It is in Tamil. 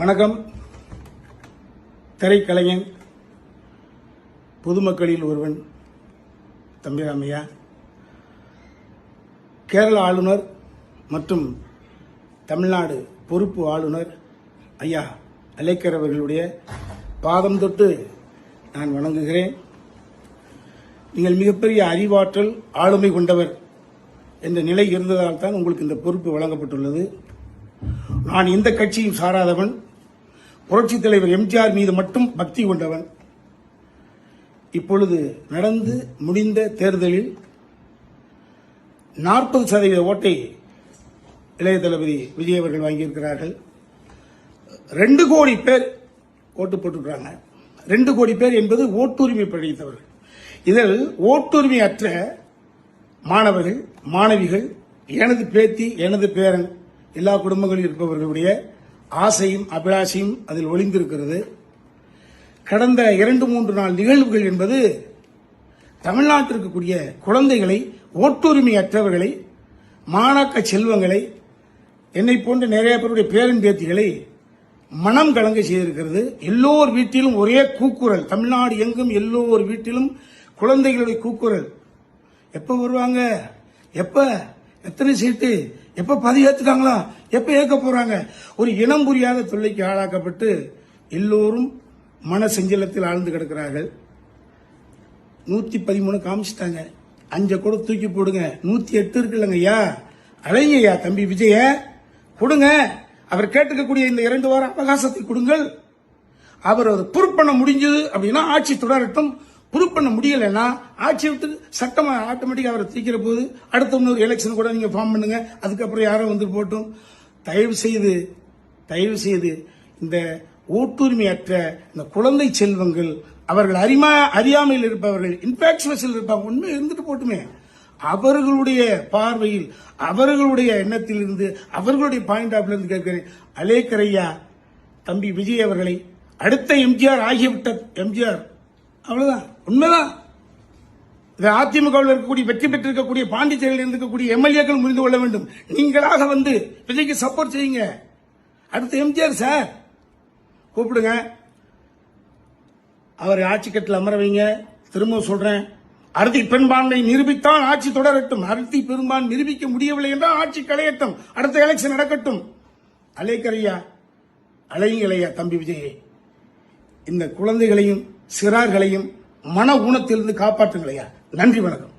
வணக்கம். திரைக்கலைஞன், பொதுமக்களில் ஒருவன் தம்பிராமையா, கேரள ஆளுநர் மற்றும் தமிழ்நாடு பொறுப்பு ஆளுநர் ஐயா அலேக்கர் அவர்களுடைய பாதம் தொட்டு நான் வணங்குகிறேன். நீங்கள் மிகப்பெரிய அறிவாற்றல், ஆளுமை கொண்டவர் என்ற நிலை இருந்ததால் தான் உங்களுக்கு இந்த பொறுப்பு வழங்கப்பட்டுள்ளது. நான் எந்த கட்சியும் சாராதவன், புரட்சித் தலைவர் எம்ஜிஆர் மீது மட்டும் பக்தி கொண்டவன். இப்பொழுது நடந்து முடிந்த தேர்தலில் 40% ஓட்டை இளைய தளபதி விஜய் அவர்கள் வாங்கியிருக்கிறார்கள். 2 கோடி பேர் ஓட்டு போட்டிருக்கிறாங்க. 2 கோடி பேர் என்பது ஓட்டுரிமை படைத்தவர்கள். இதில் ஓட்டுரிமை அற்ற மாணவர்கள், மாணவிகள், எனது பேத்தி, எனது பேரன், எல்லா குடும்பங்களில் இருப்பவர்களுடைய ஆசையும் அபிலாஷையும் அதில் ஒளிந்திருக்கிறது. கடந்த 2-3 நாள் நிகழ்வுகள் என்பது தமிழ்நாட்டில் இருக்கக்கூடிய குழந்தைகளை, ஓட்டுரிமை அற்றவர்களை, மாணாக்க செல்வங்களை, என்னை போன்ற நிறைய பேருடைய பேரன் பேத்திகளை மனம் கலங்க செய்திருக்கிறது. எல்லோர் வீட்டிலும் ஒரே கூக்குரல், தமிழ்நாடு எங்கும் எல்லோர் வீட்டிலும் குழந்தைகளுடைய கூக்குரல். எப்ப வருவாங்க, எப்ப, எத்தனை சீட்டு, எப்ப பதிவேற்றுட்டாங்களா, எப்ப ஏற்க போறாங்க, ஒரு இனம் புரியாத தொல்லைக்கு ஆளாக்கப்பட்டு எல்லோரும் மன செஞ்சலத்தில் ஆழ்ந்து கிடக்கிறார்கள். 113 காமிச்சிட்டாங்க, 5 கூட தூக்கி போடுங்க, 108 இருக்குல்லங்க ஐயா, அழைங்க ஐயா தம்பி விஜய கொடுங்க. அவர் கேட்டுக்கக்கூடிய இந்த 2 வார அவகாசத்தை கொடுங்கள். அவர் ப்ரூவ் பண்ண முடிஞ்சது அப்படின்னா ஆட்சி தொடரட்டும். ப்ரூவ் பண்ண முடியலன்னா ஆட்சி விட்டு சட்டமா ஆட்டோமேட்டிக்கா அவரை தூக்கிற போது அடுத்த இன்னொரு எலெக்ஷன் கூட நீங்க ஃபார்ம் பண்ணுங்க. அதுக்கப்புறம் யாரோ வந்து போட்டும். தயவு செய்து இந்த ஓட்டுரிமையற்ற இந்த குழந்தை செல்வங்கள், அவர்கள் அறியாமையில் இருப்பவர்கள், இன்ஃபாக்சுவேஷன் இருப்பாங்க, உண்மை இருந்துட்டு போட்டுமே, அவர்களுடைய பார்வையில், அவர்களுடைய எண்ணத்தில் இருந்து, அவர்களுடைய பாயிண்ட் ஆஃப் இருந்து கேட்கிறேன். அலேக்கர் ஐயா தம்பி விஜய் அவர்களை அடுத்த எம்ஜிஆர் ஆகியவிட்ட எம்ஜிஆர், அவ்வளவுதான், உண்மைதான். அதிமுகவில் இருக்கக்கூடிய வெற்றி பெற்றிருக்கக்கூடிய பாண்டிச்சேரியில் இருக்கக்கூடிய எம்எல்ஏக்கள் புரிந்து கொள்ள வேண்டும். நீங்களாக வந்து விஜய்க்கு சப்போர்ட் செய்யுங்க. அடுத்த எம்ஜிஆர் சார் கூப்பிடுங்க, அவரை ஆட்சி கட்டில் அமர வைங்க. திரும்ப சொல்றேன், அறுதி பெரும்பான்மை நிரூபித்தால் ஆட்சி தொடரட்டும். அறுதி பெரும்பான்மை நிரூபிக்க முடியவில்லை என்றால் ஆட்சி களையட்டும், அடுத்த எலெக்ஷன் நடக்கட்டும். அலேக்கர் ஐயா, அலையுங்கள் ஐயா தம்பி விஜயை, இந்த குழந்தைகளையும் சிறார்களையும் மன ஊனத்திலிருந்து காப்பாற்றுங்கள் ஐயா. நன்றி, வணக்கம்.